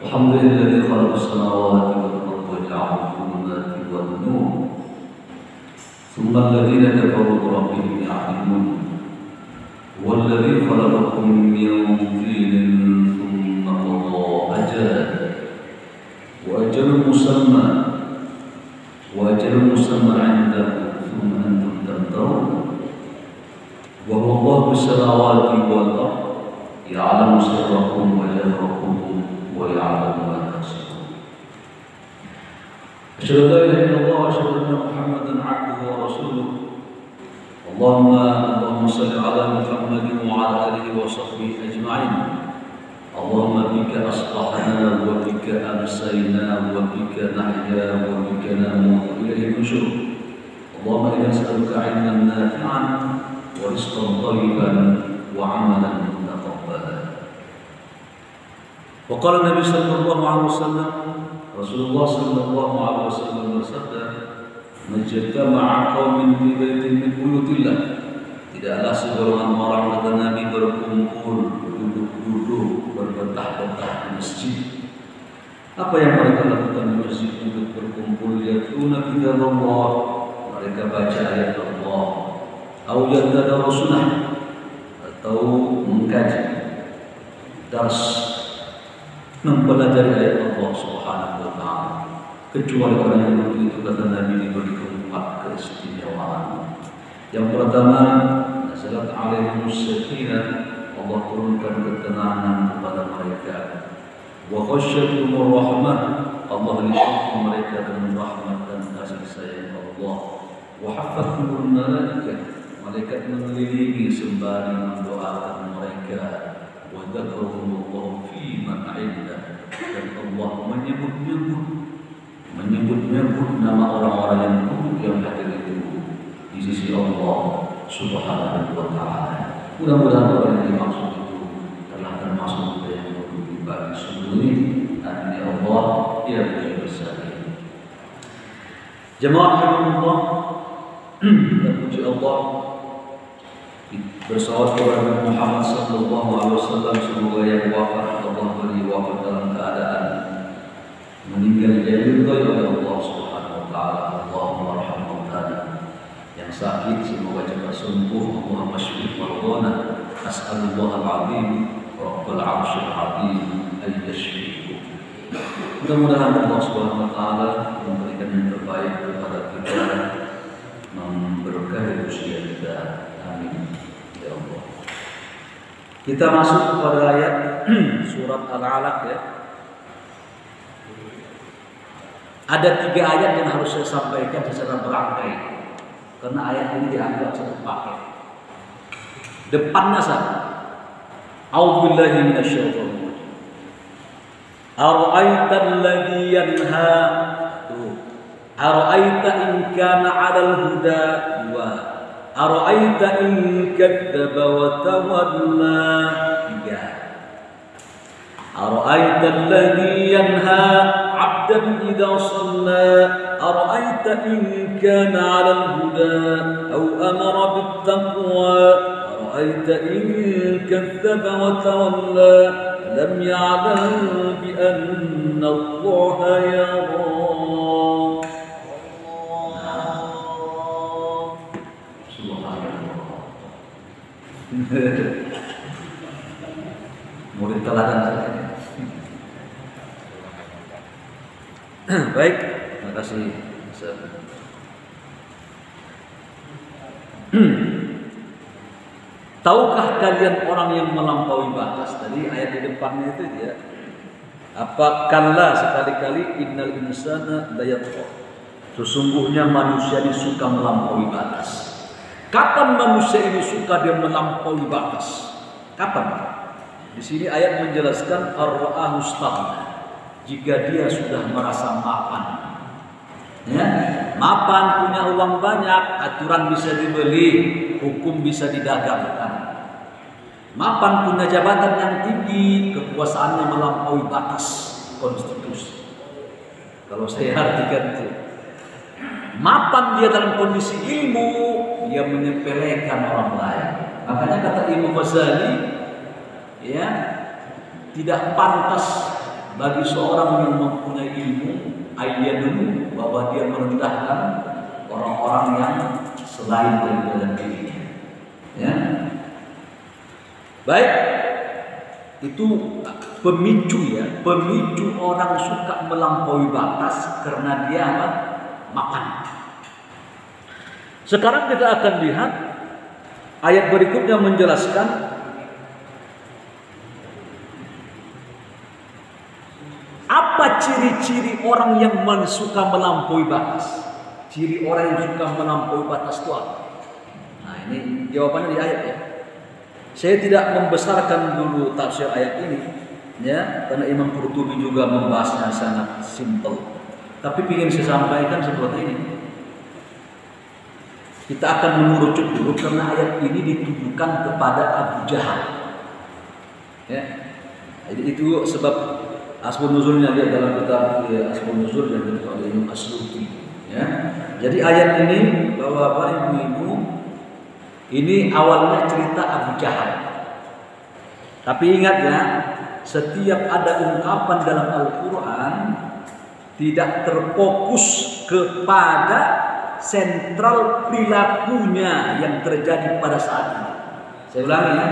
الحمد لله الذي خلق السماوات والأرض وجعل الظلمات والنور ثم الذين كفروا بربهم يعدلون هو الذي خلقكم من طين ثم قضى وأجل مسمى عنده ثم أنتم تمترون وهو الله بالسماوات والأرض يعلم سركم وجهركم ويعلم ما تكسبون أشهد أن لا إله إلا الله وأشهد أن محمدا عبده ورسوله اللهم صل على محمد وعلى آله وصحبه أجمعين اللهم بك أصبحنا وبك أمسينا وبك نحيا وبك نموت إليه النشور اللهم إنا نسألك علما نافعا ورزقا طيبا وعملا متقبلا. وقال النبي صلى الله عليه وسلم رسول الله صلى الله عليه وسلم bersabda majtama'a qaumin fi baitin min buyutillah, tidaklah segolongan orang kata Nabi berkumpul duduk-duduk berbentah-bentah di masjid. Apa yang mereka lakukan di masjid untuk berkumpul? Yatluna kitabullah, mereka baca ayat Allah, atau yatadarusuna, atau mengkaji dars, mempelajari ayat Allah Subhanahu wa taala. Kecuali orang yang begitu kata Nabi diberi empat keistimewaan. Yang pertama, nazalat alaihimus sakinah, Allah turunkan ketenangan kepada mereka. Wa khasyyatumur rahmah, Allah liputi mereka dengan rahmat dan kasih sayang Allah. Wa haffathumul malaikah, malaikat mengelilingi sembari mendoakan mereka. Wa dzakarahumullahu fi man 'indah, dan Allah menyebut nama orang-orang yang duduk yang hadir itu di sisi Allah Subhanahu wa taala. Mudah-mudahan orang yang dimaksud itu telah termasuk yang duduk bagi sebelumnya. Amin ya Allah ya Rabbal alamin. Jemaah Allah, kita puji Allah, bersalawat kepada Muhammad sallallahu alaihi wasallam, semoga yang wafat Allah beri wafat dalam keadaan meninggal diridhai oleh Allah Subhanahu wa taala. Allahumma arham mautana, yang sakit semoga cepat sembuh. Allahumma shfi mardana, as'alullah al-azim rabbul 'arsyil 'azim ay yashfiku. Mudah-mudahan Allah Subhanahu wa taala memberikan yang terbaik kepada kita, memberkahi usia kita. Amin ya Allah. Kita masuk kepada ayat surat Al-Alaq ya. Ada 3 ayat yang harus saya sampaikan secara berangkai, karena ayat ini dianggap satu paket. Depannya sama. A'udzubillahi minasyaitonir rajim. Ara'aita alladzi yanha, ara'aita in kana 'alal huda, wa ara'aita in kadzdzaba wa tawalla. 3. Ara'aita alladzi yanha عبدا إذا صلى أرأيت إن كان على الهدى أو أمر بالتقوى أرأيت إن كذب وتولى لم يعلم بأن الله يرى. Murid teladan saja. Baik, terima kasih. Tahukah kalian orang yang melampaui batas? Tadi ayat di depannya itu ya. Apa kalla sekali-kali innal insana layatgha. Sesungguhnya manusia ini suka melampaui batas. Kapan manusia ini suka dia melampaui batas? Kapan? Di sini ayat menjelaskan ar-ra'ahu istaghna. Jika dia sudah merasa mapan, ya, mapan, punya uang banyak, aturan bisa dibeli, hukum bisa didagangkan. Mapan, punya jabatan yang tinggi, kekuasaannya melampaui batas konstitusi. Kalau saya artikan itu, mapan dia dalam kondisi ilmu, dia menyepelekan orang lain. Makanya kata Imam Ghazali, ya, tidak pantas bagi seorang yang mempunyai ilmu, ayyadunu, bahwa dia merendahkan orang-orang yang selain daripada dirinya. Ya. Baik, itu pemicu ya, pemicu orang suka melampaui batas karena dia makan. Sekarang kita akan lihat ayat berikutnya menjelaskan apa ciri-ciri orang yang suka melampaui batas. Ciri orang yang suka melampaui batas itu apa? Nah, ini jawabannya di ayat ya. Saya tidak membesarkan dulu tafsir ayat ini ya, karena Imam Qurtubi juga membahasnya sangat simpel. Tapi ingin saya sampaikan seperti ini. Kita akan mengerucut dulu karena ayat ini ditujukan kepada Abu Jahal. Ya. Jadi itu sebab asbab nuzulnya dia dalam kitab asbab nuzul yang ditulis oleh Imam Asyuti. Ya. Jadi ayat ini Bapak Ibu ini awalnya cerita Abu Jahal. Tapi ingat ya, setiap ada ungkapan dalam Al-Quran tidak terfokus kepada sentral perilakunya yang terjadi pada saat ini. Saya ulangi ya,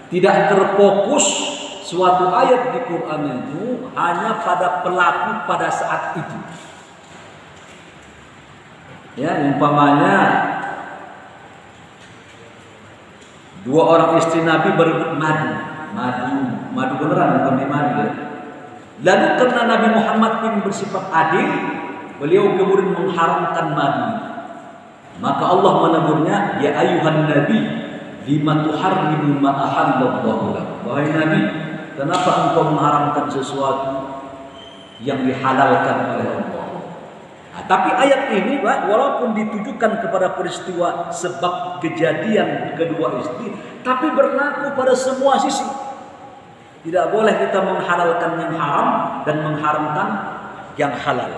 tidak terfokus suatu ayat di Quran itu hanya pada pelaku pada saat itu. Ya, umpamanya dua orang istri Nabi berebut madu beneran bukan di madu ya. Lalu karena Nabi Muhammad ini bersifat adil, beliau kemudian mengharamkan madu. Maka Allah menegurnya, ya ayuhan Nabi, lima tuharrimu ma ahallallahu lak. Wahai Nabi, kenapa engkau mengharamkan sesuatu yang dihalalkan oleh Allah? Nah, tapi ayat ini walaupun ditujukan kepada peristiwa sebab kejadian kedua istri, tapi berlaku pada semua sisi. Tidak boleh kita menghalalkan yang haram dan mengharamkan yang halal.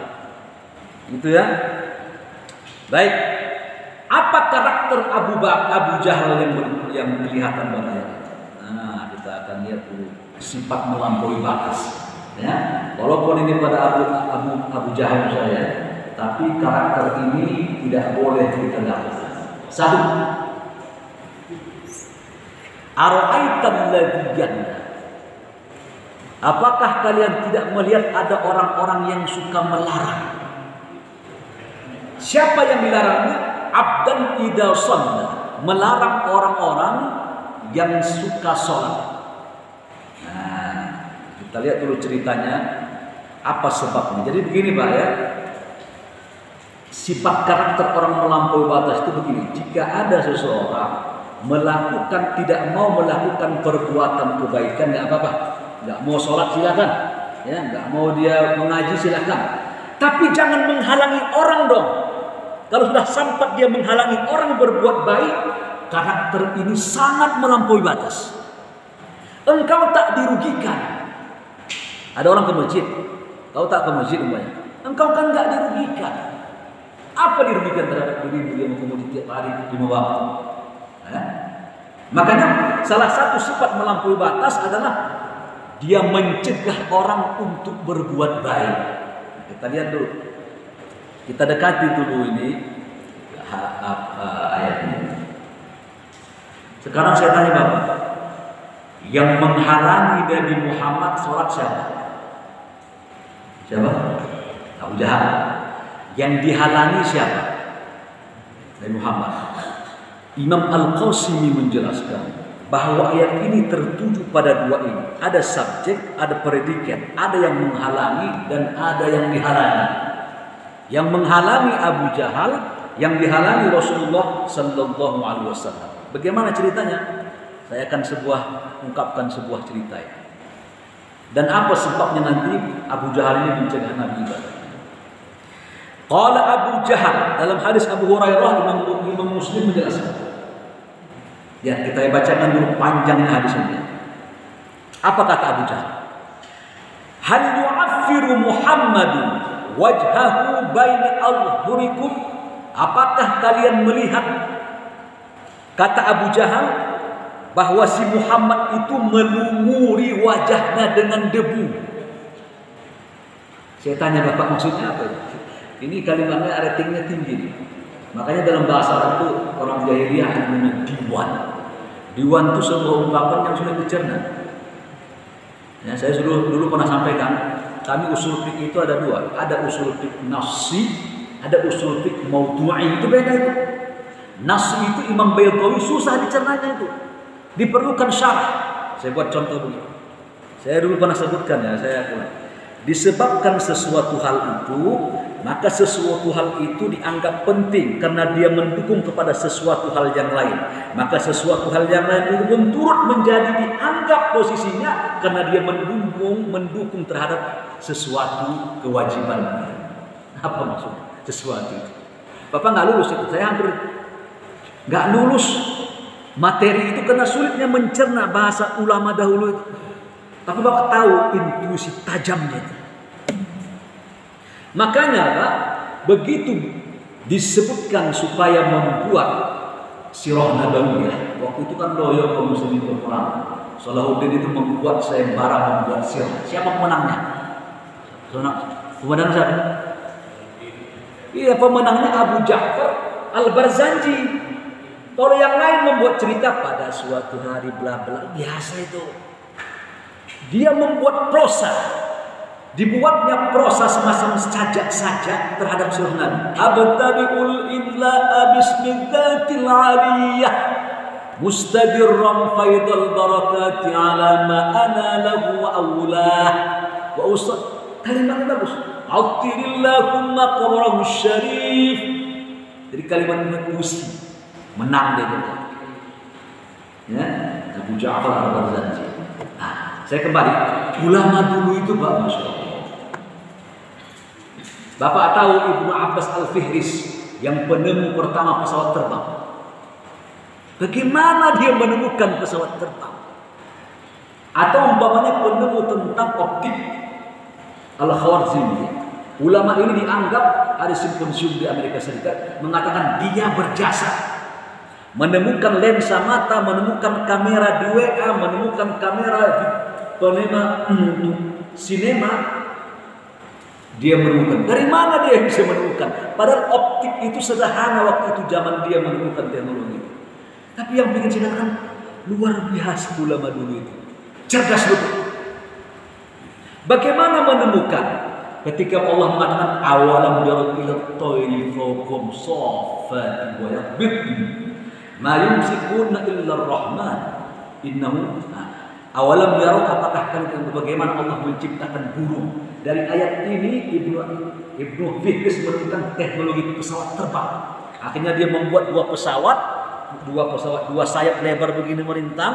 Gitu ya. Baik. Apa karakter Abu Jahal yang kelihatan pada ayat? Nah, kita akan lihat dulu sifat melampaui batas. Ya. Walaupun ini pada Abu Jahal saya, tapi karakter ini tidak boleh kita lakukan. Satu, ara'aital ladzi. Apakah kalian tidak melihat ada orang-orang yang suka melarang? Siapa yang dilarangnya? Abdan idza shalla, melarang orang-orang yang suka sholat. Nah, kita lihat dulu ceritanya apa sebabnya. Jadi begini Pak ya. Sifat karakter orang melampaui batas itu begini. Jika ada seseorang tidak mau melakukan perbuatan kebaikan, nggak apa-apa. Nggak mau sholat silakan, ya, nggak mau dia mengaji silakan. Tapi jangan menghalangi orang dong. Kalau sudah sampai dia menghalangi orang berbuat baik, karakter ini sangat melampaui batas. Engkau tak dirugikan. Ada orang ke masjid, kau tak ke masjid umpamanya. Engkau kan nggak dirugikan. Apa dirugikan terhadap dirimu dia mau ke masjid tiap hari 5 waktu? Makanya salah satu sifat melampaui batas adalah dia mencegah orang untuk berbuat baik. Kita lihat dulu. Kita dekati dulu ini ayat ini. Sekarang saya tanya Bapak, yang menghalangi Nabi Muhammad sholat siapa? Siapa? Abu Jahal. Yang dihalangi siapa? Nabi Muhammad. Imam Al-Qasimi menjelaskan bahwa ayat ini tertuju pada dua ini. Ada subjek, ada predikat. Ada yang menghalangi dan ada yang dihalangi. Yang menghalangi Abu Jahal, yang dihalangi Rasulullah Sallallahu Alaihi Wasallam. Bagaimana ceritanya? Saya akan ungkapkan sebuah cerita ya. Dan apa sebabnya nanti Abu Jahal ini mencegah Nabi ibadah? Qala Abu Jahal dalam hadis Abu Hurairah, Imam Muslim menjelaskan. Ya, kita bacakan dulu panjangnya hadis ini. Apa kata Abu Jahal? Hal yu'affiru Muhammadun wajhahu baina adhhurikum? Apakah kalian melihat, kata Abu Jahal, bahwa si Muhammad itu melumuri wajahnya dengan debu? Saya tanya Bapak maksudnya apa? Ini kalimatnya ratingnya tinggi. Makanya dalam bahasa Arab itu orang jahiliyah namanya diwan. Diwan itu sebuah ungkapan yang sudah dicerna. Ya, saya dulu pernah sampaikan, kami usul fiqh itu ada dua. Ada usul fiqh nafsi, ada usul fiqh maudhu'i. Itu beda itu. Nafsi itu Imam Baydawi susah dicernanya itu. Diperlukan syarah. Saya buat contoh begini. Saya dulu pernah sebutkan ya, disebabkan sesuatu hal itu, maka sesuatu hal itu dianggap penting karena dia mendukung kepada sesuatu hal yang lain. Maka sesuatu hal yang lain itu pun turut menjadi dianggap posisinya karena dia mendukung terhadap sesuatu kewajiban. Apa maksudnya? Sesuatu itu. Bapak nggak lulus itu, saya hampir nggak lulus materi itu karena sulitnya mencerna bahasa ulama dahulu itu. Tapi Bapak tahu intuisi tajamnya itu. Makanya Pak, begitu disebutkan supaya membuat sirah nabawiyah. Waktu itu kan loyo kaum muslimin berperang. Salahuddin itu membuat sayembara membuat sirah. Siapa pemenangnya? Pemenang siapa? Iya, pemenangnya Abu Ja'far Al-Barzanji. Kalau yang lain membuat cerita pada suatu hari bla bla, biasa itu. Dia membuat prosa. Dibuatnya prosa semacam sajak-sajak terhadap surah Nabi. Abtabi'ul idla'a bismidzatil aliyah mustadirran faidal barakati ala ma ana lahu wa awlah. Wa usad kalimat bagus. Attirillahumma qabrahu syarif. Jadi kalimat puisi menang dia. Ya, Abu Ja'far Al-Barzanji. Nah, saya kembali. Ulama dulu itu Pak, Masya Allah. Bapak tahu Ibnu Abbas Al-Fihris yang penemu pertama pesawat terbang. Bagaimana dia menemukan pesawat terbang? Atau umpamanya penemu tentang optik Al-Khawarizmi. Ulama ini dianggap ada simposium di Amerika Serikat mengatakan dia berjasa menemukan lensa mata, menemukan kamera di WA, menemukan kamera di penema sinema. Dia menemukan. Dari mana dia bisa menemukan? Padahal optik itu sederhana waktu itu zaman dia menemukan teknologi. Tapi yang bikin saya katakan luar biasa ulama dulu itu. Cerdas betul. Bagaimana menemukan? Ketika Allah mengatakan awalam yarau ila at-tayri fawqahum saffat wa yaqbidun ma yumsikuna illa ar-rahman innahu awalam yarau, apakah kalian bagaimana Allah menciptakan burung? Dari ayat ini Ibnu Fihris menemukan teknologi pesawat terbang. Akhirnya dia membuat dua sayap lebar begini merintang.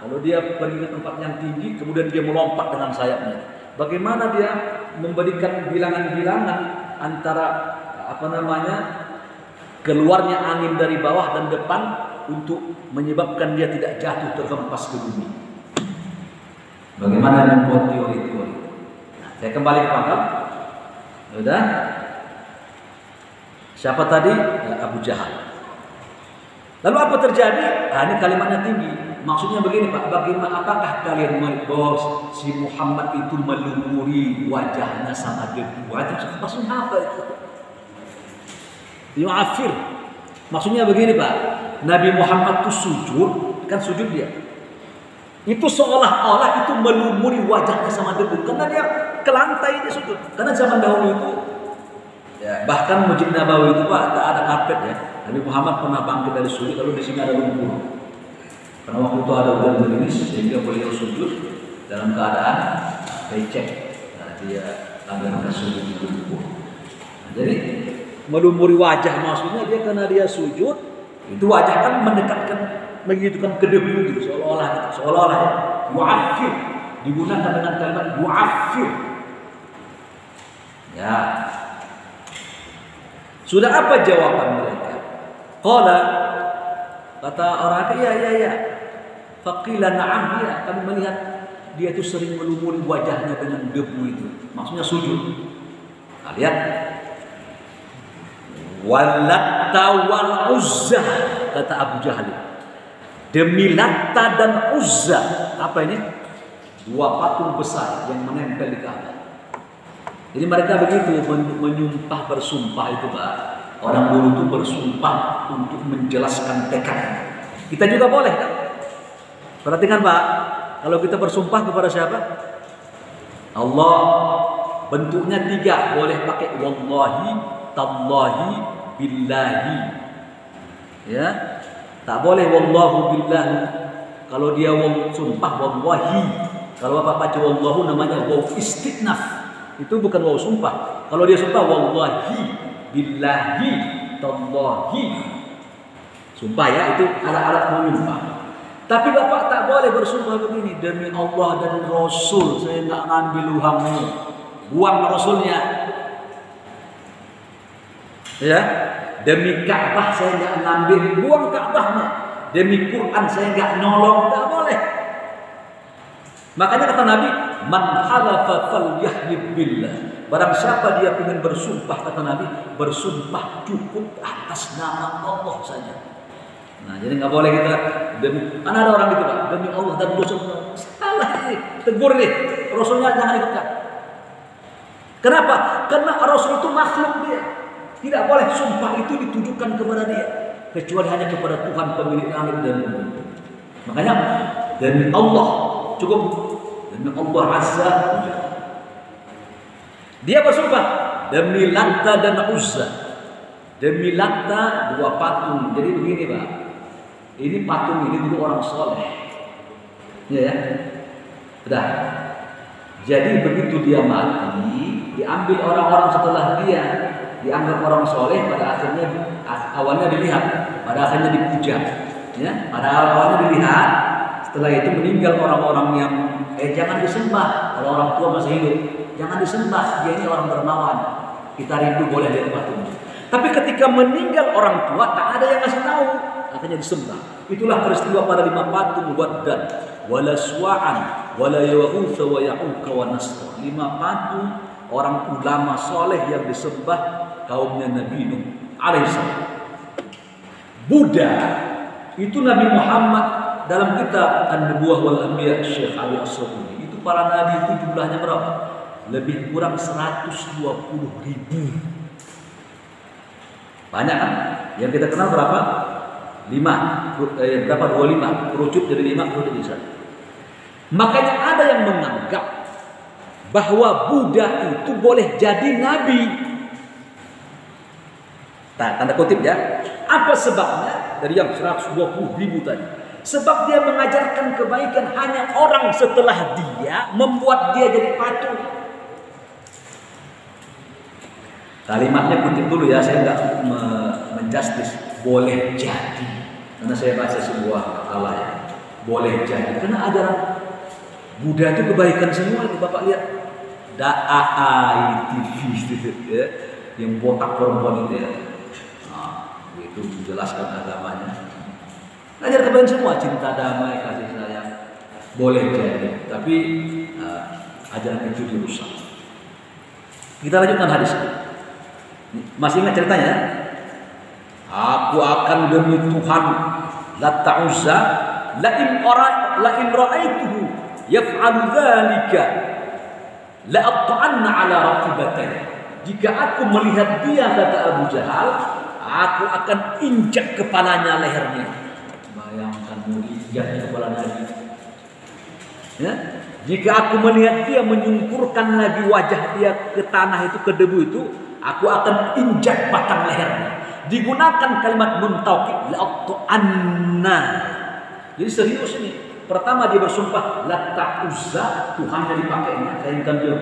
Lalu dia pergi ke tempat yang tinggi, kemudian dia melompat dengan sayapnya. Bagaimana dia memberikan bilangan-bilangan antara keluarnya angin dari bawah dan depan untuk menyebabkan dia tidak jatuh terhempas ke bumi. Bagaimana membuat teori-teori. Saya kembali ke pangkal. Sudah. Siapa tadi? Abu Jahal. Lalu apa terjadi? Ini kalimatnya tinggi. Maksudnya begini Pak. Bagaimana, apakah kalian melihat bahwa si Muhammad itu melumuri wajahnya sama debu? Maksudnya apa itu? Yu'afir. Maksudnya begini Pak. Nabi Muhammad itu sujud. Kan sujud dia. Itu seolah-olah itu melumuri wajahnya sama debu. Karena dia ke lantai dia sujud. Karena zaman dahulu itu ya, bahkan Masjid Nabawi itu Pak tak ada karpet ya. Nabi Muhammad pernah bangkit dari sujud, lalu di sini ada lumpur. Karena waktu itu ada hujan gerimis sehingga beliau sujud dalam keadaan becek. Nah, dia ada sujud di lumpur. Nah, jadi melumuri wajah maksudnya dia karena dia sujud itu wajah kan mendekatkan menghidupkan ke debu gitu seolah-olah ya. Yu'afir digunakan dengan kalimat yu'afir. Ya. Sudah apa jawaban mereka? Qala, kata orang ya. Faqila na'am, ya, kami melihat dia itu sering melumuri wajahnya dengan debu itu. Maksudnya sujud. Nah, lihat. Walatta wal Uzza, kata Abu Jahal. Demi Latta dan Uzza. Apa ini? Dua patung besar yang menempel di Ka'bah. Jadi mereka begitu menyumpah bersumpah itu Pak. Orang dulu itu bersumpah untuk menjelaskan tekad. Kita juga boleh kan? Perhatikan Pak, kalau kita bersumpah kepada siapa? Allah. Bentuknya 3, boleh pakai wallahi, tallahi, billahi. Ya. Tak boleh wallahu billahi. Kalau dia sumpah wallahi. Kalau Bapak baca wallahu namanya waw istinaf. Itu bukan waw sumpah. Kalau dia sumpah wallahi, billahi, tallahi. Sumpah ya, itu alat-alat menyumpah. Tapi Bapak tak boleh bersumpah begini, demi Allah dan Rasul saya nggak ngambil uangmu. Buang Rasulnya. Ya. Demi Ka'bah saya nggak ngambil, buang Ka'bahnya. Demi Quran saya nggak nolong, tak boleh. Makanya kata Nabi, man halafa falyahlib billah. Barang siapa dia ingin bersumpah, kata Nabi, bersumpah cukup atas nama Allah saja. Nah, jadi nggak boleh kita demi, mana ada orang gitu Pak, demi Allah dan Rasul. Salah ini, tegur nih, Rasulnya jangan ikutkan. Kenapa? Karena Rasul itu makhluk dia. Tidak boleh sumpah itu ditujukan kepada dia, kecuali hanya kepada Tuhan pemilik langit dan bumi. Makanya demi Allah cukup, demi Allah Azza wa Jalla. Dia bersumpah demi Lata dan Uzza. Demi Lata 2 patung. Jadi begini Pak, ini patung ini dulu orang soleh, ya. Udah. Jadi begitu dia mati, diambil orang-orang setelah dia, dianggap orang soleh, pada akhirnya awalnya dilihat, pada akhirnya dipuja, ya. Pada awalnya dilihat, setelah itu meninggal orang-orang yang jangan disembah. Kalau orang tua masih hidup, jangan disembah, dia ini orang dermawan, kita rindu boleh lihat patungnya. Tapi ketika meninggal orang tua, tak ada yang ngasih tahu, akhirnya disembah. Itulah peristiwa pada 5 patung Waddan, wala Suwa'an, wala Yaghutsa wa Ya'uqa wa Nasra. 5 patung orang ulama soleh yang disembah kaumnya Nabi Nuh alaihissalam. Buddha itu Nabi Muhammad dalam kitab An-Nubuwah wal Anbiya Syekh Ali As-Sabuni, itu para nabi itu jumlahnya berapa? Lebih kurang 120.000. Banyak kan? Yang kita kenal berapa? 5. Berapa? 25. Kerucut dari 5 kerucut jadi 1. Makanya ada yang menganggap bahwa Buddha itu boleh jadi nabi. Nah, tanda kutip ya. Apa sebabnya? Dari yang 120.000 tadi. Sebab dia mengajarkan kebaikan hanya orang setelah dia membuat dia jadi patung. Kalimatnya kutip dulu ya, saya nggak menjustis. Boleh jadi. Karena saya baca sebuah makalah ya. Boleh jadi. Karena ajaran Buddha itu kebaikan semua. Bapak lihat. Daai TV ya, yang botak perempuan itu ya. Nah, itu menjelaskan agamanya. Ajar kebaikan semua, cinta damai, kasih sayang. Boleh jadi, tapi ajaran itu dirusak. Kita lanjutkan hadis. Masih ingat ceritanya? Aku akan demi Tuhan Lata Uzza la in ra'aituhu yaf'alu dzalika la aqta'anna 'ala raqibatayhi. Jika aku melihat dia, kata Abu Jahal, aku akan injak kepalanya, lehernya. Bayangkan mau injak kepala Nabi. Ya? Jika aku melihat dia menyungkurkan lagi wajah dia ke tanah itu, ke debu itu, aku akan injak batang lehernya. Digunakan kalimat nun taukid, la'aqta'anna. Jadi serius ini. Pertama dia bersumpah Lata Uzza, Tuhan yang dipakainya, kainkan dia.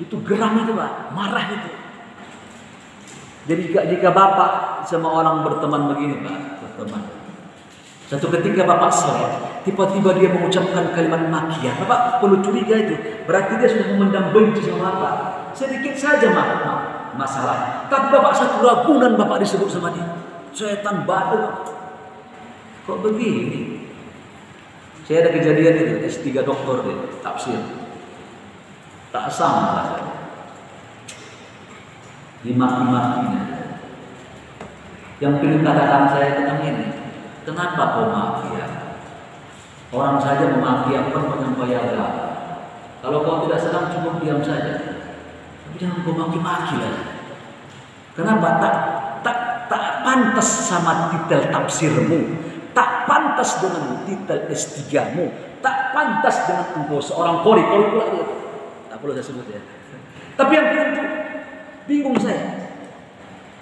Itu geram itu Pak, marah itu. Jadi jika Bapak sama orang berteman begini Pak, berteman. Satu ketika Bapak sholat, tiba-tiba dia mengucapkan kalimat makian, Bapak perlu curiga itu. Berarti dia sudah memendam benci sama Bapak. Sedikit saja masalah. Tapi Bapak satu ragunan Bapak disebut sama dia. Setan badut. Kok begini? Saya ada kejadian itu, S3 doktor deh, tafsir. Tak sama rasanya. Dimaki-makinya. Yang pilih katakan saya tentang ini. Kenapa kau maki ya? Orang saja memaki apa penyampaian agama. Kalau kau tidak senang cukup diam saja. Tapi jangan kau maki-maki lah. Kenapa? Tak pantas sama titel tafsirmu, tak pantas dengan titel S3-mu, tak pantas dengan engkau seorang kori pula dia. Tak perlu saya sebut ya. Tapi yang itu bingung saya.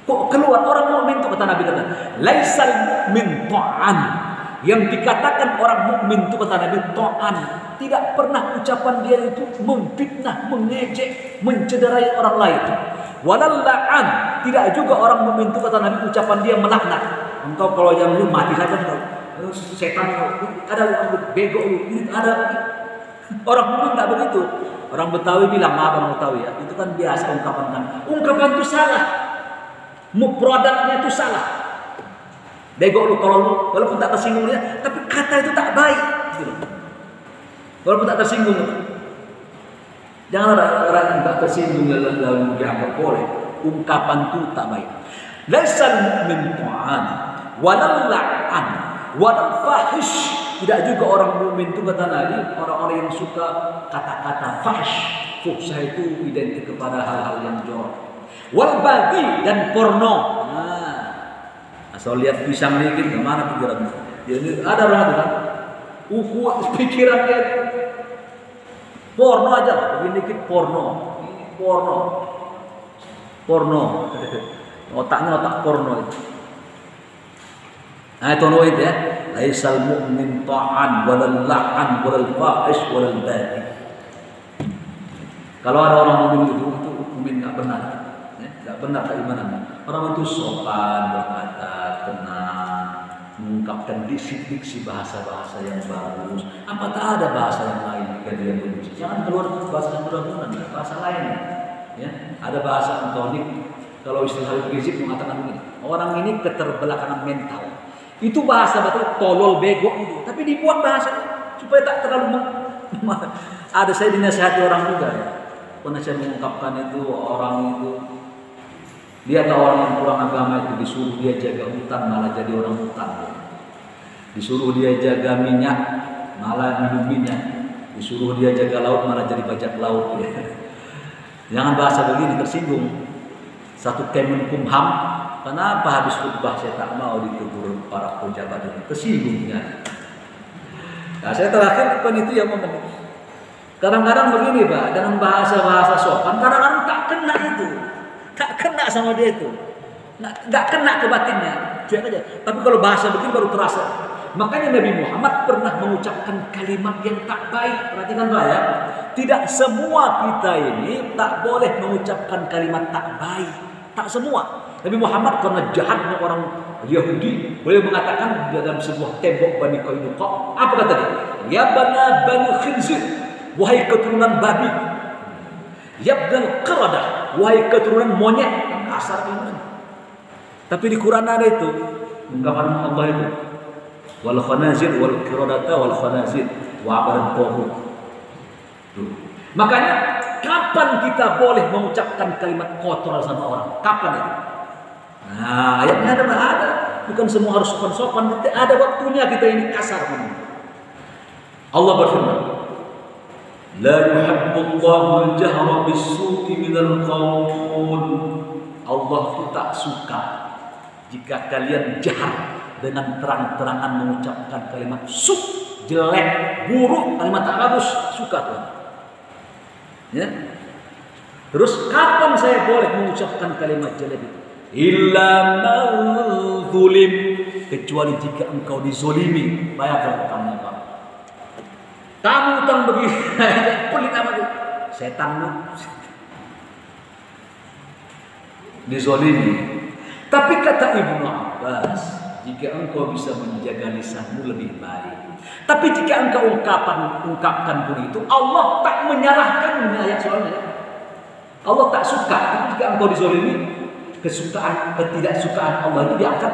Kok keluar orang mukmin itu, kata Nabi, kata laisal mu'min ta'an. Yang dikatakan orang mukmin itu, kata Nabi, ta'an, tidak pernah ucapan dia itu memfitnah, mengejek, mencederai orang lain. Walal la'an, tidak juga orang mukmin itu, kata Nabi, ucapan dia melaknat. Engkau kalau yang lu mati saja kau. Setan ada orang bego lu, ada orang mukmin enggak begitu. Orang Betawi bilang, maaf orang Betawi ya, itu kan biasa ungkapan kan. Ungkapan itu salah. Mufradatnya itu salah. Bego lu kalau lu, walaupun tak tersinggung dia, tapi kata itu tak baik gitu. Walaupun tak tersinggung. Jangan orang tak tersinggung lalu dianggap boleh. Ungkapan itu tak baik. Laisal mu'min ta'an walal la'an walal fahish. Tidak juga orang mukmin itu, kata Nabi, orang-orang yang suka kata-kata fahish. Fuhsah itu identik kepada hal-hal yang jorok. Wal baghi, dan porno. Nah, asal lihat pisang dikit kemana pikiran? Jadi ada orang itu kan, pikiran dia porno aja, begini dikit porno, otaknya otak porno. Nah itu itu ya. Laisal mu'min ta'an walal la'an walal fahish walal baghi. Kalau ada orang mukmin itu mukmin enggak benar. Tidak benar keimanannya. Orang itu sopan berkata, tenang, mengungkapkan diksi-diksi bahasa-bahasa yang bagus. Apa tak ada bahasa yang lain jika dia benci? Jangan keluar bahasa yang mudah-mudahan, bahasa lain. Ya, ada bahasa Antonik. Kalau istilah Rizik mengatakan begini, orang ini keterbelakangan mental. Itu bahasa betul tolol bego itu. Tapi dibuat bahasa supaya tak terlalu ada saya dinasihati orang juga ya. Pernah saya mengungkapkan itu orang itu. Dia tahu orang yang kurang agama itu disuruh dia jaga hutan malah jadi orang hutan. Disuruh dia jaga minyak malah minum minyak. Disuruh dia jaga laut malah jadi bajak laut. Ya. Jangan bahasa begini, tersinggung. Satu Kemenkumham, kenapa habis khutbah saya tak mau ditegur para pejabat ini? Tersinggungnya. Nah, saya terakhir kan itu yang ngomong. Kadang-kadang begini Pak, dengan bahasa-bahasa sopan, kadang-kadang tak kena itu. Tak kena sama dia itu, nggak kena ke batinnya, cuek aja. Tapi kalau bahasa begini baru terasa. Makanya Nabi Muhammad pernah mengucapkan kalimat yang tak baik. Perhatikan Pak ya, tidak semua kita ini tak boleh mengucapkan kalimat tak baik. Tak semua. Nabi Muhammad karena jahatnya orang Yahudi boleh mengatakan dalam sebuah tembok Bani Qainuqa, apa kata dia? Ya bani khinzir, wahai keturunan babi. Yabdal qaradah, wahai keturunan monyet. Kasar ini. Tapi di Quran ada itu ungkapan Allah itu. Wal khanazir wal qiradata wal khanazir wa abadan tauhid. Makanya kapan kita boleh mengucapkan kalimat kotor sama orang? Kapan itu? Nah, ayatnya ada. Bukan semua harus sopan-sopan. Ada waktunya kita ini kasar. Allah berfirman, La yuhibbullahu al-jahra bis-su'i minal qaul. Allah itu tak suka jika kalian jahat dengan terang-terangan mengucapkan kalimat jelek, buruk, kalimat tak bagus. Suka Tuhan. Ya. Terus kapan saya boleh mengucapkan kalimat jelek itu? Illa man zulim, kecuali jika engkau dizolimi. Bayangkan kamu Pak. Kamu utang begini, pelit apa itu? Setanmu dizolimi. Tapi kata Ibnu Abbas, jika engkau bisa menjaga lisanmu lebih baik. Tapi jika engkau ungkapkan pun itu, Allah tak menyalahkannya ya soalnya. Allah tak suka. Tapi jika engkau dizolimi, ketidaksukaan Allah itu diangkat.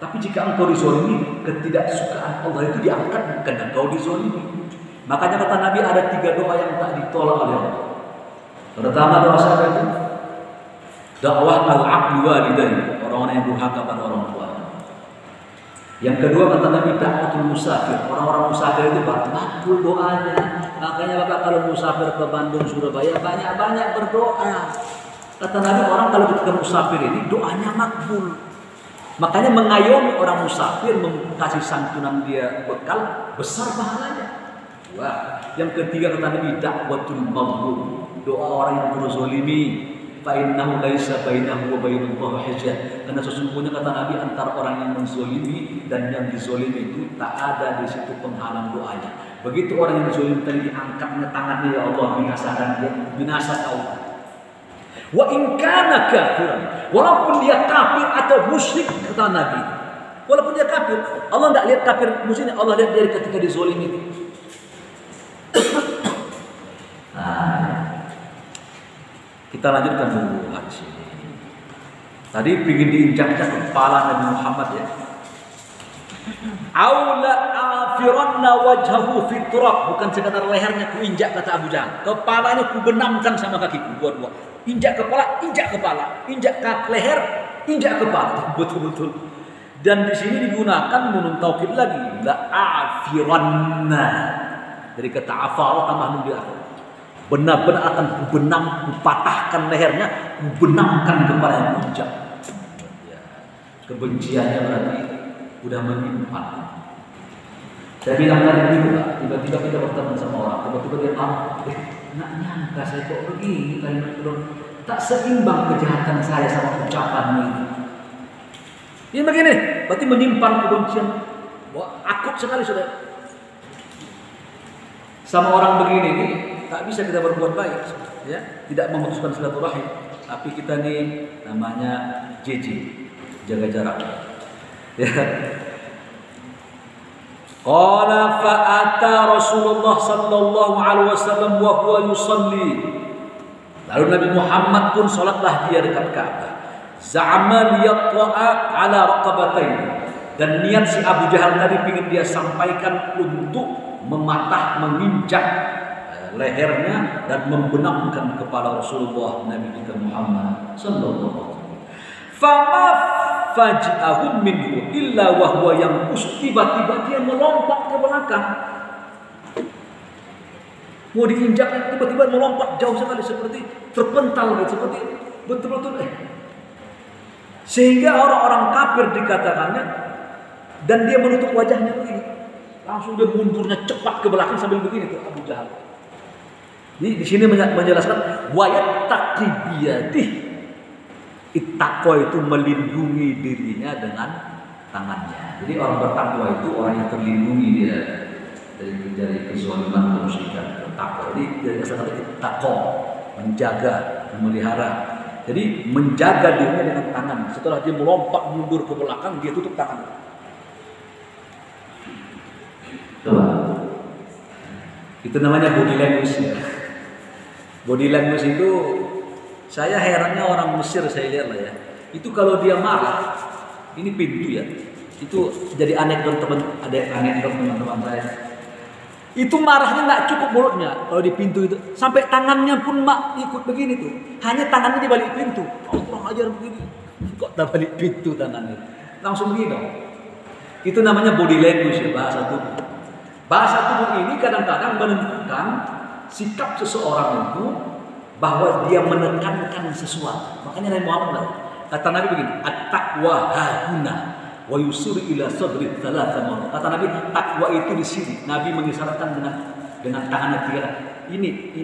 Tapi jika engkau dizolimi, ketidaksukaan Allah itu diangkat karena engkau dizolimi. Makanya kata Nabi ada 3 doa yang tak ditolak oleh Allah. Pertama doa siapa itu? Dakwah al-'abdi walidayhi, orang-orang yang durhaka pada orang tua. Yang kedua kata Nabi, da'watul musafir. Orang-orang musafir itu makbul doanya. Makanya Bapak kalau musafir ke Bandung, Surabaya banyak-banyak berdoa. Kata Nabi, orang kalau ketika musafir ini doanya makbul. Makanya mengayomi orang musafir, kasih santunan dia bekal, besar pahalanya. Wah. Yang ketiga kata Nabi, da'watul mazlum. Doa orang yang terzalimi. Fa innahu laisa bainahu wa bainallahi hijab. Karena sesungguhnya kata Nabi, antara orang yang menzalimi dan yang dizalimi itu tak ada di situ penghalang doanya. Begitu orang yang dizalimi tadi diangkatnya tangannya, ya Allah, binasakan dia, binasa kau. Wa in kana kafiran, walaupun dia kafir atau musyrik, kata Nabi. Walaupun dia kafir, Allah tidak lihat kafir musyriknya, Allah lihat dia ketika dizalimi itu. Kita lanjutkan dulu hadis ini. Tadi ingin diinjak-injak kepala Nabi Muhammad ya. Aula afiranna wajhahu fi turab, bukan sekadar lehernya kuinjak kata Abu Jahal. Kepalanya kubenamkan sama kakiku dua-dua. Injak kepala, injak leher, injak kepala. Betul-betul. Dan di sini digunakan nun taukid lagi, la afiranna. Dari kata afara tambah nun di akhir. Benar-benar akan kubenam, kupatahkan lehernya, kubenamkan kepalanya, injak. Ya. Kebenciannya berarti udah menyimpan. Saya bilang tadi dulu Pak, tiba-tiba kita bertemu sama orang, tiba-tiba dia nggak nyangka saya kok begini kalimat belum tak seimbang kejahatan saya sama ucapan ini. Ini begini, berarti menyimpan kebencian. Wah, akut sekali sudah. Sama orang begini ini tak bisa kita berbuat baik, ya, tidak memutuskan silaturahim. Tapi kita nih namanya JJ, jaga jarak. Ya. Qala fa'ata Rasulullah sallallahu alaihi wasallam wa huwa yusalli. Lalu Nabi Muhammad pun salatlah dia dekat Ka'bah. Za'ama liyaqta'a ala raqabatayn. Dan niat si Abu Jahal tadi ingin dia sampaikan untuk mematah, menginjak lehernya dan membenamkan kepala Rasulullah Nabi kita Muhammad sallallahu alaihi wasallam. Fama faji'ahum minhu illa wa huwa yanqus, tiba-tiba dia melompat ke belakang. Mau diinjak, tiba-tiba melompat jauh sekali seperti terpental, seperti betul-betul sehingga orang-orang kafir dikatakannya, dan dia menutup wajahnya begini. Langsung dia mundurnya cepat ke belakang sambil begini tuh Abu Jahal. Di sini menjelaskan wayat taqibiyatih. Ittaqwa itu melindungi dirinya dengan tangannya. Jadi orang bertakwa itu orang yang terlindungi dia dari kezaliman, kemusyrikan. Takwa. Jadi dari asal kata ittaqwa, menjaga, memelihara. Jadi menjaga dirinya dengan tangan. Setelah dia melompat mundur ke belakang, dia tutup tangan. Coba. Itu namanya body language ya. Body language itu, saya herannya orang Mesir saya lihat lah ya. Itu kalau dia marah, ini pintu ya. Itu jadi anekdot teman-teman saya. Itu marahnya nggak cukup mulutnya kalau di pintu itu, sampai tangannya pun ikut begini tuh. Hanya tangannya di balik pintu. Kurang ajar begini. Kok tak balik pintu tangannya? Langsung begini dong. Itu namanya body language ya, bahasa tubuh. Bahasa tubuh ini kadang-kadang menentukan sikap seseorang itu bahwa dia menekankan sesuatu. Makanya Nabi Muhammad kata Nabi begini, at-taqwa hahuna wa yusir ila sadri thalatha marrat. Kata Nabi, takwa itu di sini. Nabi mengisyaratkan dengan tangannya tiga. Ini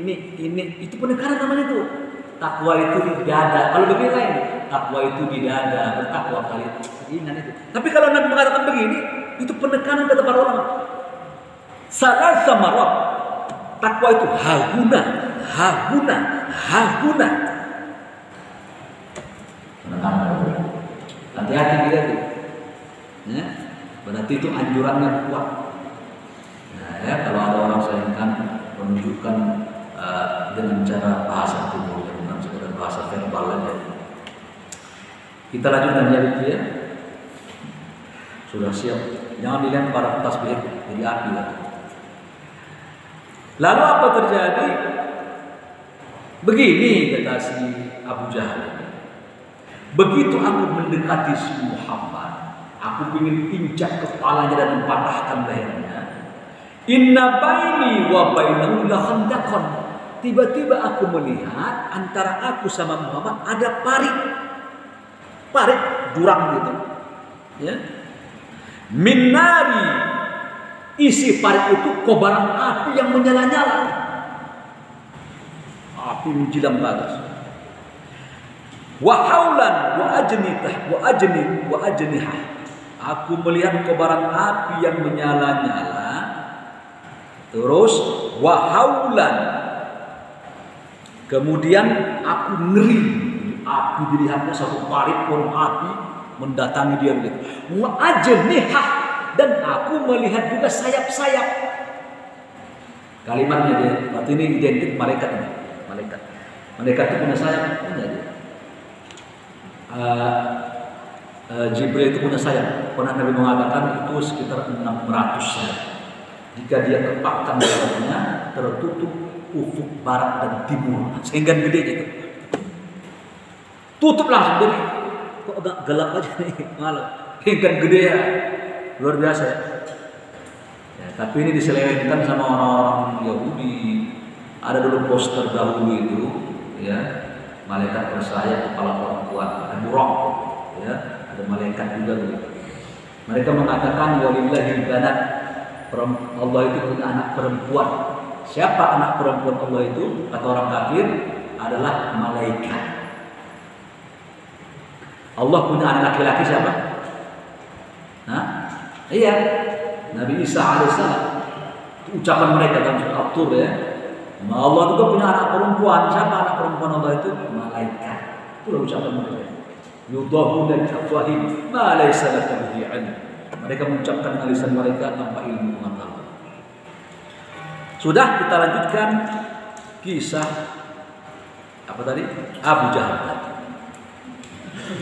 itu penekanan namanya itu. Takwa itu di dada. Kalau begini lain, takwa itu di dada, bertakwa kali itu. Ingat itu. Tapi kalau Nabi mengatakan begini, itu penekanan kata para ulama. Salatha marrat. Takwa itu hahuna. Hati-hati kita tuh. Ya, berarti itu anjurannya kuat. Nah, ya, kalau ada orang sayangkan menunjukkan dengan cara bahasa tubuh, bukan sekedar bahasa verbal aja. Kita lanjutkan ya. Sudah siap. Jangan dilempar tasbih jadi api lah. Lalu apa terjadi? Begini kata si Abu Jahal. Begitu aku mendekati si Muhammad, aku aku ingin injak kepalanya dan mematahkan lehernya. Inna baini wa bainahu la khandaqan. Tiba-tiba aku melihat antara aku sama Muhammad ada parit jurang gitu, ya. Min nari, isi parit itu kobaran api yang menyala-nyala, api menjilam ke atas. Wa haulan wa ajnihah. Aku melihat kobaran api yang menyala-nyala. Terus wa haulan. Kemudian aku ngeri, api dilihatnya satu parit pohon api mendatangi dia begitu. Wa ajnihah, dan aku melihat juga sayap-sayap. Kalimatnya dia, berarti ini identik malaikat ini. Malaikat itu punya sayap, punya dia. Jibril itu punya sayap. Pernah Nabi mengatakan itu sekitar 600 sayap. Jika dia kepakkan sayapnya, tertutup ufuk barat dan timur, sehingga gede gitu. Tutup langsung, jadi kok agak gelap aja nih malah. Hingga gede ya, luar biasa ya. Tapi ini diselewengkan sama orang-orang Yahudi. Ada dulu poster dahulu itu, ya, malaikat bersayap kepala perempuan, ada buruk, ya, ada malaikat juga dulu. Mereka mengatakan walillahi banat, Allah itu punya anak perempuan. Siapa anak perempuan Allah itu? Kata orang kafir adalah malaikat. Allah punya anak laki-laki siapa? Nah, iya, Nabi Isa alaihissalam. Ucapan mereka dalam surah At-Tur, ya. Allah juga punya anak perempuan. Siapa anak perempuan Allah itu? Malaikat. Itulah ucapan mereka. Yudhahuna bi afwahihim ma laysa laka bihi ilm. Mereka mengucapkan dengan lisan mereka tanpa ilmu pengetahuan. Sudah, kita lanjutkan kisah apa tadi? Abu Jahal tadi.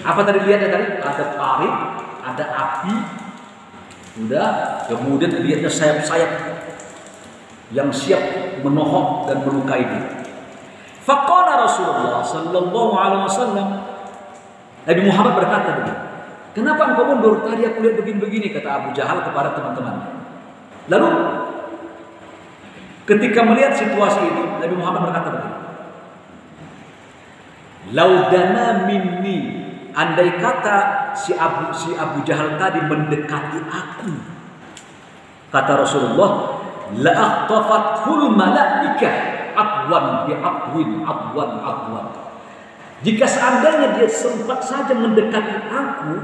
Apa tadi lihatnya tadi? Ada parit, ada api. Sudah, kemudian lihatnya sayap-sayap yang siap menohok dan melukai dia. Faqala Rasulullah sallallahu alaihi wasallam, Nabi Muhammad berkata begini, kenapa engkau mundur? Tadi aku lihat begini-begini, kata Abu Jahal kepada teman-temannya. Lalu ketika melihat situasi itu, Nabi Muhammad berkata begini, laudana minni, andai kata si Abu Jahal tadi mendekati aku, kata Rasulullah, la aqtafathul malaikah aqwan bi aqwin aqwan. Jika seandainya dia sempat saja mendekati aku,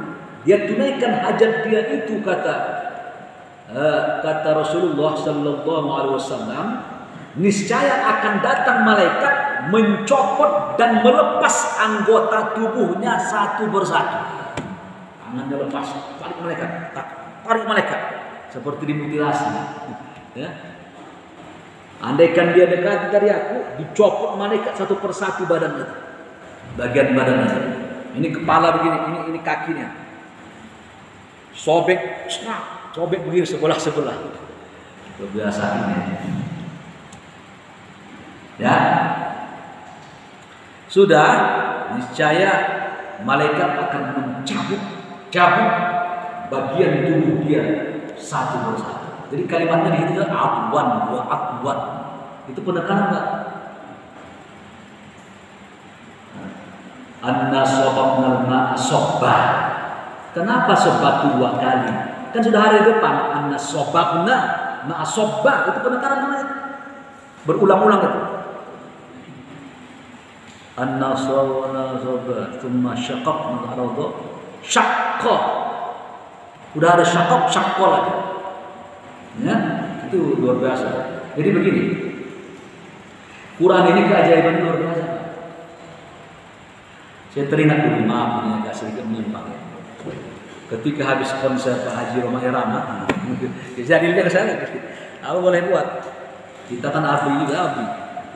dia tunaikan hajat dia itu, kata Rasulullah sallallahu alaihi wasallam, niscaya akan datang malaikat mencopot dan melepas anggota tubuhnya satu persatu. Tangannya lepas, tarik malaikat seperti dimutilasi, ya. Andaikan dia dekat dari aku, dicopot malaikat satu persatu badan itu, bagian badannya. Ini kepala begini, ini kakinya, sobek begini sebelah. Kebiasaan ini. Ya, sudah, niscaya malaikat akan mencabut bagian tubuh dia satu persatu. Jadi kalimatnya di situ aqwan wa aqwan. Itu penekanan enggak? Anna sababnal ma'a sabba. Kenapa sabba 2 kali? Kan sudah hari depan anna sababna ma'a sabba, itu penekanan namanya. Berulang-ulang itu. Anna sabba thumma syaqaqna al-ardha syaqqa. Udah ada syaqqa lagi. Ya, itu luar biasa. Jadi begini, Quran ini keajaiban luar biasa. Saya teringat dulu, maaf ini agak sedikit menyimpang ya. Ketika habis konser Pak Haji Roma Irama, jadi dia ke sana, aku boleh buat. Kita kan abdi juga,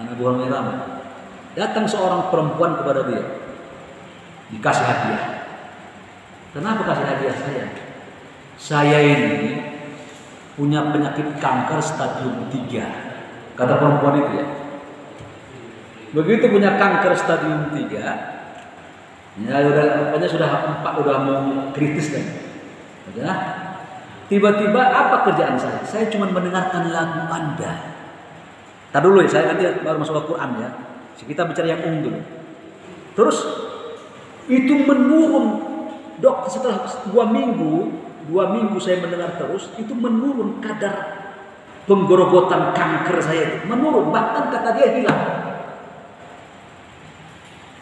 anak buah Roma Irama. Datang seorang perempuan kepada dia, dikasih hadiah. Kenapa kasih hadiah saya? Saya ini punya penyakit kanker stadium 3, kata perempuan itu ya. Begitu punya kanker stadium 3, ya udah, pokoknya sudah 4, udah mau kritis kan. Ya. Tiba-tiba apa kerjaan saya? Saya cuma mendengarkan lagu Anda. Tadi dulu ya, saya nanti baru masuk ke Quran ya. Kita bicara yang dulu. Terus itu menurun, dok. Setelah 2 minggu saya mendengar terus, itu menurun kadar penggorogotan kanker saya itu menurun, bahkan kata dia hilang.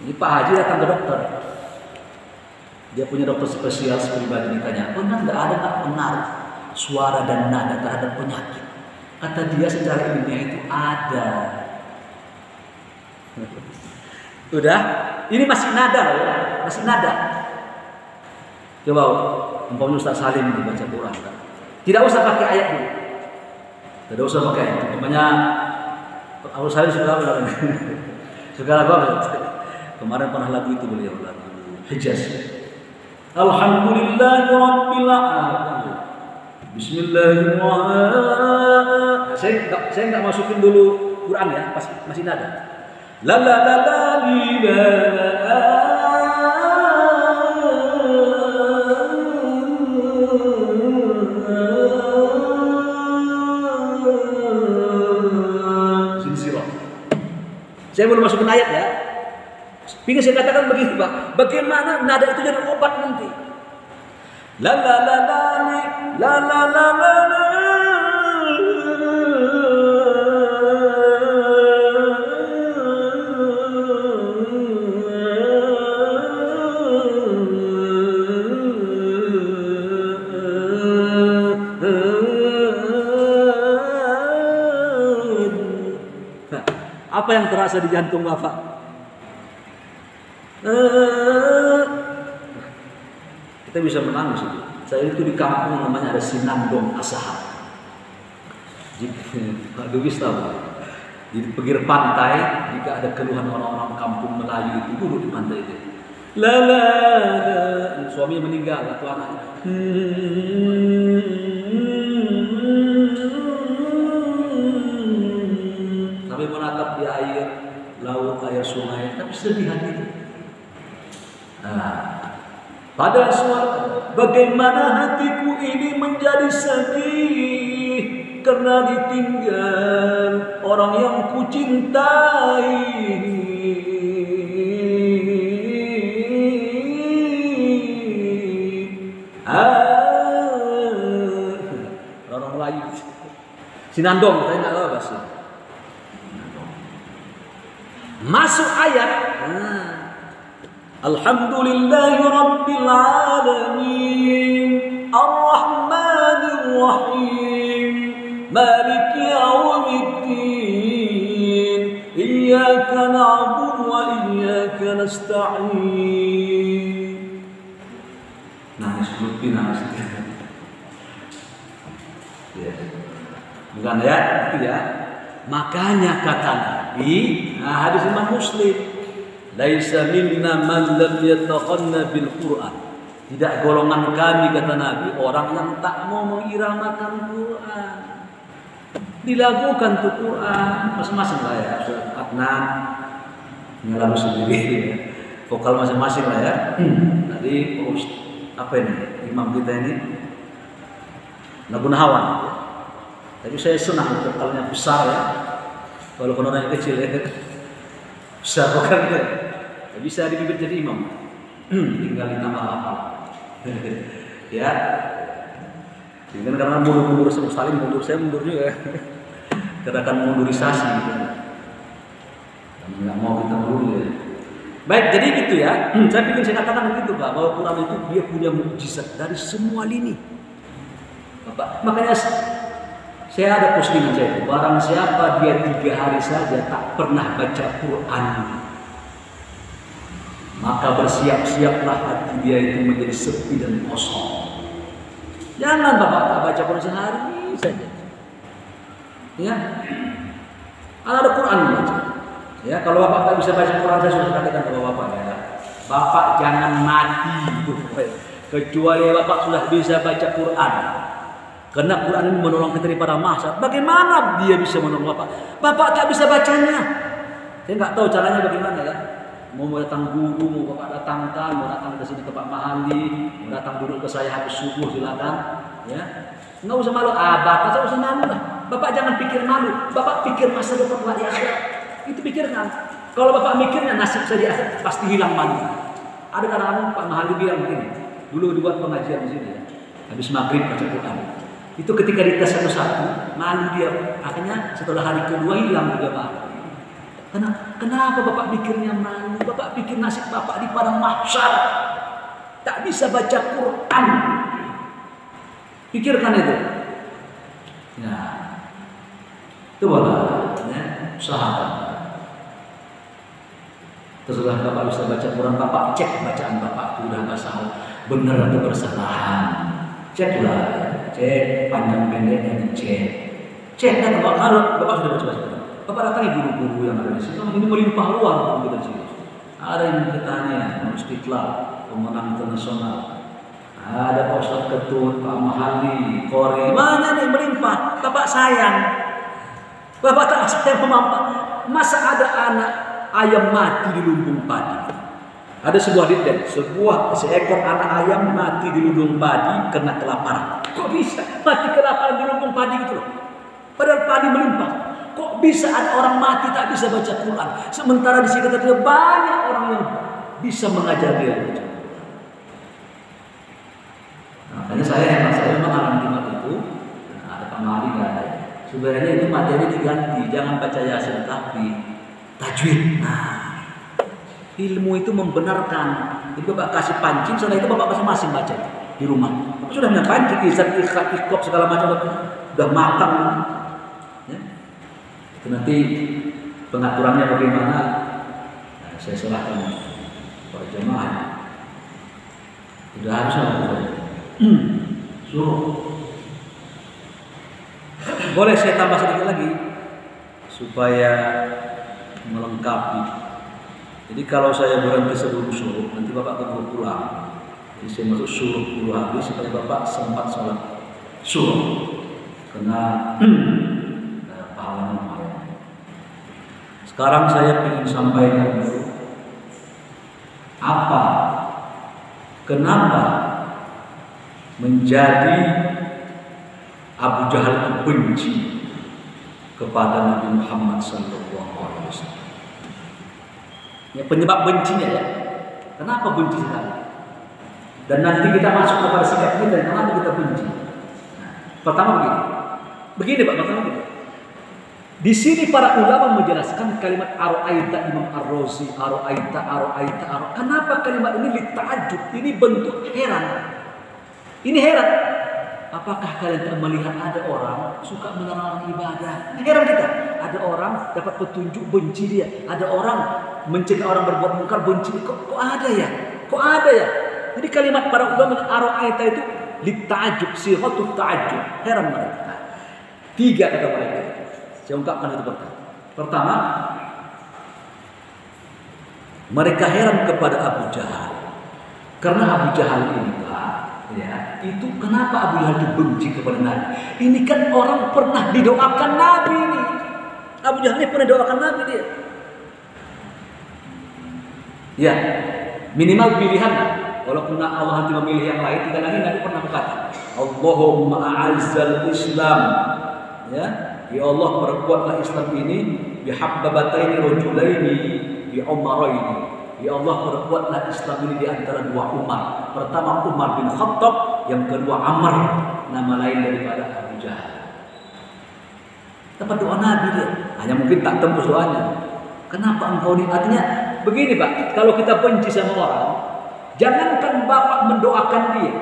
Ini Pak Haji datang ke dokter. Dia punya dokter spesialis pribadi, ditanya, benar nggak ada nggak pengaruh suara dan nada terhadap penyakit? Kata dia secara ilmiah itu ada. Udah, ini masih nada ya, masih nada. Coba umpamanya Ustaz Salim dibaca Quran, kan? Tidak usah pakai ayat dulu. Tidak usah pakai. Umpamanya Abu Salim suka apa? Suka lagu apa? Kemarin pernah lagu itu beliau, lagu Hijaz. Alhamdulillahirabbil alamin. Bismillahirrahmanirrahim. Saya enggak masukin dulu Quran ya, masih nada. La la la la li la la. Saya belum masukin ayat ya. Ingin saya katakan begitu Pak. Bagaimana nada itu jadi obat nanti. La la la la li, la la la la la. Apa yang terasa di jantung Bapak? Kita bisa menangis itu. Saya itu di kampung namanya ada Sinandong Asahan. Pak Dugis tahu. Di pinggir pantai, jika ada keluhan orang-orang kampung Melayu itu duduk di pantai itu. La la la. Suami meninggal atau anaknya. Sampai menatap di air laut, air sungai, tapi sedih hati. Nah, pada suatu bagaimana hatiku ini menjadi sedih karena ditinggal orang yang kucintai. Orang Melayu Sinandong, saya nggak tahu bahasa. Masuk ayat. Alhamdulillahirabbil alamin, Ar-Rahmanir Rahim, Maliki Yaumiddin, Iyyaka na'budu wa iyyaka nasta'in. Nangis lebih nangis. Ya. Bukan ya, itu ya. Makanya kata Nabi, hadis Imam Muslim, laisa minna man lam yatakhanna bil Qur'an. Tidak golongan kami, kata Nabi, orang yang tak mau mengiramakan Quran. Dilakukan tuh Quran masing-masing lah ya. Adnan ngelalu sendiri ya. Vokal masing-masing lah ya. Tadi apa ini? Imam kita ini Lagu Nahawan ya. Tapi saya senang vokalnya besar ya. Walaupun orang yang kecil ya. Besar vokalnya. Bisa di bibir jadi imam. Tinggal ditambah hafal. Ya. Dengan karena mundur saling mundur, saya mundur juga. Gerakan mundurisasi gitu. Nggak mau kita mundur ya. Baik, jadi gitu ya. Saya ingin saya katakan begitu Pak, bahwa Quran itu dia punya mukjizat dari semua lini. Bapak, makanya saya ada postingan saya itu, barang siapa dia 3 hari saja tak pernah baca Quran, maka bersiap-siaplah hati dia itu menjadi sepi dan kosong. Jangan Bapak tak baca Quran sehari saja. Ya, ada Quran baca. Ya, kalau Bapak tak bisa baca Quran, saya sudah katakan kepada Bapak ya, Bapak jangan mati kecuali Bapak sudah bisa baca Quran. Karena Quran ini menolong kita daripada mahsyar. Bagaimana dia bisa menolong Bapak? Bapak tak bisa bacanya. Saya nggak tahu caranya bagaimana ya. mau datang guru, mau bapak datangkan, mau datang ke sini ke Pak Mahali, mau datang duduk ke saya habis subuh silakan, ya. Nggak usah malu, bapak tak usah malu lah. Bapak jangan pikir malu, bapak pikir masa depan Pak di akhirat. Itu pikirkan. Kalau bapak mikirnya nasib saya di akhirat, pasti hilang malu. Ada kadang-kadang Pak Mahali bilang begini, dulu dibuat pengajian di sini ya, habis maghrib baca Quran. Itu ketika dites satu-satu, malu dia. Akhirnya setelah hari kedua hilang juga malu. Kenapa bapak pikirnya malu? Bapak pikir nasib bapak di padang mahsyar, tak bisa baca Quran. Pikirkan itu. Ya, cobalah, ya, usahakan. Setelah bapak bisa baca Quran, bapak cek bacaan bapak sudah nggak salah, benar atau bersalahan. Ceklah, cek panjang pendeknya dicek. Cek kan kalau bapak sudah baca. Bapak datangi guru-guru yang ada di sini. Ini melimpah ruang kita di sini. Ada yang bertanya, Istiqlal, pemenang internasional. Ada Pak Ustadz Ketut, Pak Mahali, Kori. Mana nih melimpah? Bapak sayang. Bapak tak sayang memampak. Masa ada anak ayam mati di lumbung padi? Ada sebuah detail, seekor anak ayam mati di lumbung padi karena kelaparan. Kok bisa mati kelaparan di lumbung padi gitu loh? Padahal padi melimpah. Kok bisa ada orang mati tak bisa baca Quran? Sementara di sekitar dia banyak orang yang bisa mengajar dia baca Quran. Makanya saya mengalami Jumat itu, ada Pak Mali nggak ada. Sebenarnya itu materi diganti, jangan baca Yasin tapi tajwid. Nah, ilmu itu membenarkan. Jadi bapak kasih pancing, setelah itu bapak masing-masing baca di rumah. Bapak sudah punya pancing, izat, ikhlas, ikhlas segala macam, sudah matang. Ya. Itu nanti pengaturannya bagaimana? Nah, saya serahkan para jemaah. Tidak harus suruh. Boleh saya tambah sedikit lagi supaya melengkapi. Jadi kalau saya berhenti sebelum suruh, nanti bapak keburu pulang. Jadi saya masuk suruh dulu habis supaya bapak sempat sholat suruh. Karena pahalanya lumayan. Sekarang saya ingin sampaikan dulu kenapa menjadi Abu Jahal itu benci kepada Nabi Muhammad SAW. Ya, penyebab bencinya ya. Kenapa benci sekali? Dan nanti kita masuk kepada sikap kita, kenapa kita benci? Nah, pertama begini Pak, pertama begini. Di sini para ulama menjelaskan kalimat aro'aita Imam Ar-Razi, aro'aita. Kenapa kalimat ini lita'ajub? Ini bentuk heran. Ini heran. Apakah kalian tak melihat ada orang suka melarang ibadah? Heran kita. Ada orang dapat petunjuk benci dia. Ada orang mencegah orang berbuat mungkar benci. Kok ada ya? Kok ada ya? Jadi kalimat para ulama aro'aita itu lita'ajub, sihatut ta'ajub. Heran mereka. Nah, 3 kata mereka. Saya ungkapkan itu pertama, mereka heran kepada Abu Jahal. Karena Abu Jahal ini Pak, ya, itu kenapa Abu Jahal itu benci kepada Nabi? Ini kan orang pernah didoakan Nabi ini. Abu Jahal ini pernah doakan Nabi dia. Ya, minimal pilihan lah. Walaupun Allah nanti memilih yang lain, tidak lagi Nabi pernah berkata, Allahumma a'azzal Islam. Ya Allah, perkuatlah Islam ini bihabbabataini rajulaini bi umaraini. Ya Allah, perkuatlah Islam ini di antara 2 Umar. Pertama Umar bin Khattab, yang kedua Amr, nama lain daripada Abu Jahal. Dapat doa Nabi dia. Hanya mungkin tak tembus doanya. Kenapa engkau ini? Artinya begini Pak, kalau kita benci sama orang, jangankan Bapak mendoakan dia,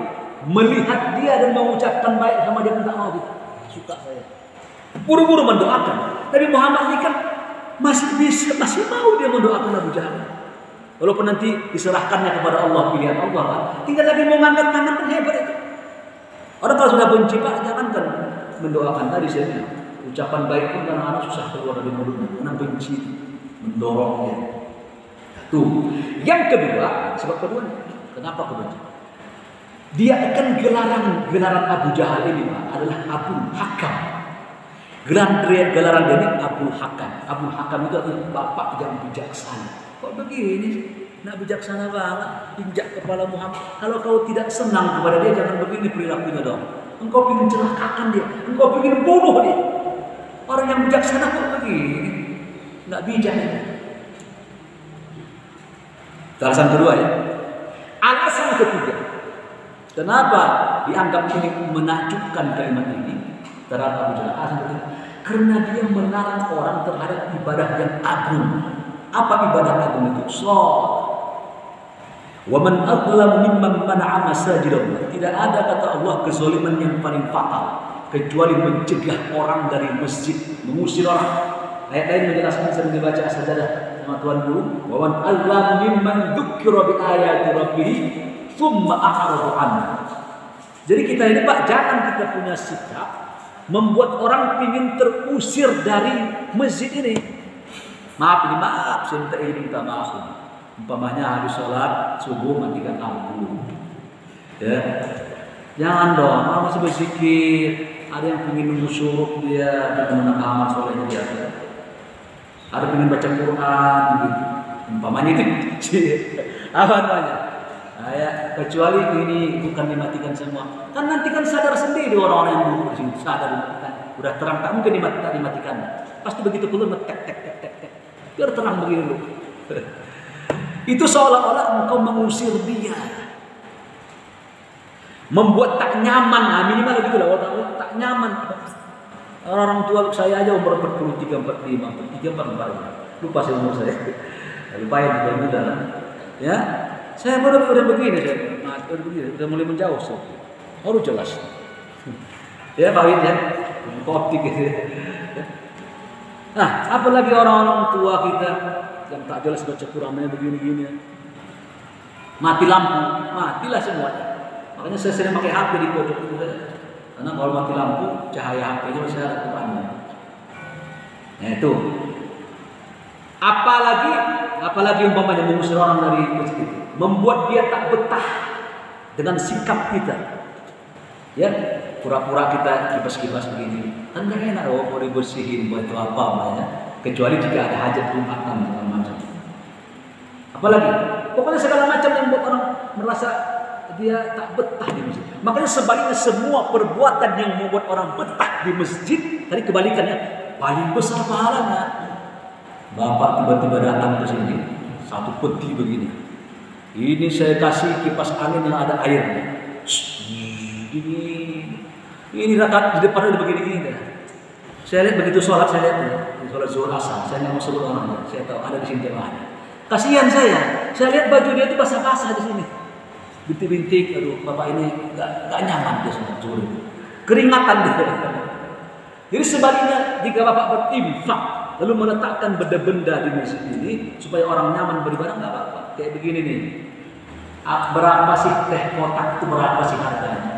melihat dia dan mengucapkan baik sama dia pun tak mau kita. Suka saya. Buru-buru mendoakan. Nabi Muhammad ini kan masih mau dia mendoakan Abu Jahal. Walaupun nanti diserahkannya kepada Allah, pilihan Allah kan. Tinggal lagi mau ngangkat tangan pun hebat itu. Orang kalau sudah benci Pak, jangankan mendoakan tadi saya bilang. Ucapan baik pun kadang-kadang susah keluar dari mulutnya. Karena benci mendorongnya. Tuh. Yang kedua, sebab kedua, kenapa kebenci? Dia akan gelaran Abu Jahal ini Pak, adalah Abu Hakam. Gelaran dia ini Abu Hakam. Abu Hakam itu adalah bapak yang bijaksana. kok begini sih? Nak bijaksana banget, injak kepala Muhammad. Kalau kau tidak senang kepada dia, jangan begini perilakunya dong. Engkau ingin celakakan dia, engkau ingin bunuh dia. Orang yang bijaksana kok begini, nggak bijak. Alasan kedua ya. Alasan ketiga, kenapa dianggap ini menakjubkan kalimat ini terhadap Abu Jahal? Alasan ketiga, karena dia melarang orang terhadap ibadah yang agung. Apa ibadah agung itu? Salat. Wa man adzlam mimman mana'a masajidallah. Tidak ada kata Allah kezaliman yang paling fatal kecuali mencegah orang dari masjid, mengusir orang. Ayat lain menjelaskan sering dibaca sajadah sama Tuhan dulu. Wa man adzlam mimman dzukira bi ayati rabbih tsumma a'rada anhu. Jadi kita ini Pak, jangan kita punya sikap membuat orang ingin terusir dari masjid ini. Maaf, saya minta maaf. Umpamanya habis sholat subuh matikan lampu, ya jangan dong, orang masih berzikir, ada yang ingin nunggu suruh dia mengenang amal solehnya dia, ada yang ingin baca Quran, gitu. Umpamanya itu apa namanya? Ya, kecuali ini bukan dimatikan semua, kan nanti kan sadar sendiri orang-orang yang dulu di sini sadar dimatikan, udah terang tak mungkin dimatikan, pasti begitu keluar tek biar terang begini dulu. Itu seolah-olah engkau mengusir dia, membuat tak nyaman. Nah, minimal gitu lah, tak nyaman. Orang tua saya aja umur 43, 45, 43, 44. Lupa saya umur saya. Lupain juga lah. Ya, saya udah begini, udah mulai menjauh. Harus jelas. Ya, Pak Win ya, kotik gitu. Nah, apalagi orang-orang tua kita yang tak jelas baca Qurannya begini-gini, mati lampu, matilah semuanya. Makanya saya sering pakai HP di pojok itu, karena kalau mati lampu cahaya HP-nya masih ada Qurannya. Nah itu. Apalagi umpamanya mengusir orang dari masjid, membuat dia tak betah dengan sikap kita. Ya, pura-pura kita kipas-kipas begini, kan gak enak loh mau dibersihin buat itu apa namanya. Kecuali jika ada hajat Jumatan segala macam. Apalagi, pokoknya segala macam yang membuat orang merasa dia tak betah di masjid. Makanya sebaliknya semua perbuatan yang membuat orang betah di masjid, tadi kebalikannya paling besar pahalanya. Bapak tiba-tiba datang ke sini, satu peti begini. Ini saya kasih kipas angin yang ada airnya. Ini rakaat di depan udah begini-gini dah. Saya lihat begitu sholat, saya lihat sholat zuhur asar, saya nggak mau sebut orangnya, saya tahu ada di sini jemaahnya. Kasihan saya lihat baju dia itu basah-basah di sini, bintik-bintik, aduh bapak ini nggak nyaman dia sholat zuhur, keringatan dia. Jadi sebaliknya jika bapak berinfak lalu meletakkan benda-benda di masjid ini supaya orang nyaman beribadah, nggak apa-apa. Kayak begini nih, berapa sih teh kotak itu, berapa sih harganya?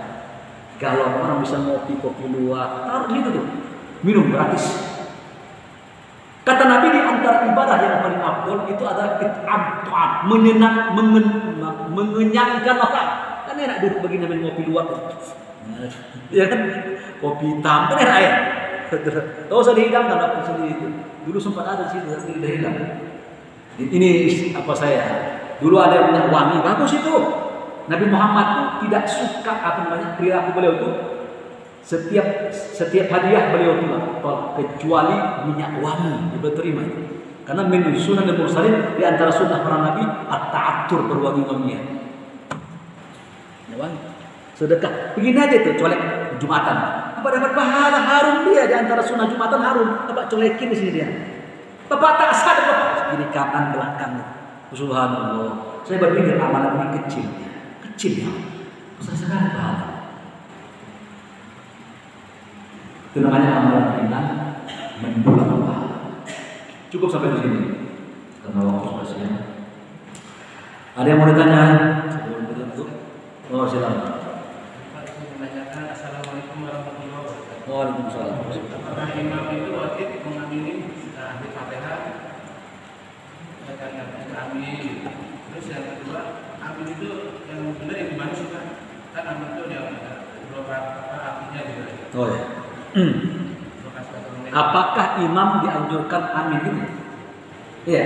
Kalau orang bisa ngopi kopi luwak, taruh gitu tuh. Minum gratis. Kata Nabi di antara ibadah yang paling afdol itu adalah it'am, mengenyangkan orang. Kan enak duduk begini sambil ngopi luwak. Ya kan? Kopi hitam kan enak ya. Tahu usah dihidangkan apa sendiri itu. Dulu sempat ada sih tapi udah hilang. Ini apa saya? Dulu ada yang punya wangi bagus itu. Nabi Muhammad tuh tidak suka apa namanya perilaku beliau tuh. Setiap hadiah beliau tolak kecuali minyak wangi dia terima. Karena min sunnah al-mursalin di antara sunnah para nabi at-ta'attur berwangi-wangian. Ya wangi. Sedekah. Begini aja tuh colek Jumatan. Apa dapat pahala harum dia di antara sunnah Jumatan harum. Bapak colekin di sini dia. Bapak tak sadar bapak kiri kanan belakang. Subhanallah. Saya berpikir amalan ini kecil ya. Besar sekali pahala. Itu namanya amalan ringan mendulang pahala. Cukup sampai di sini karena waktu sudah siang. Ada yang mau ditanya? Sebelum kita tutup. Oh silakan. Pak, saya menanyakan Assalamualaikum warahmatullahi wabarakatuh. Waalaikumsalam. Apakah imam itu wajib mengamini ahli Fatihah? Amin. Terus yang kedua, amin itu yang benar yang dimana sih Pak? Kan amin itu yang beberapa artinya gitu. Oh ya. Apakah imam dianjurkan amin gitu? Iya.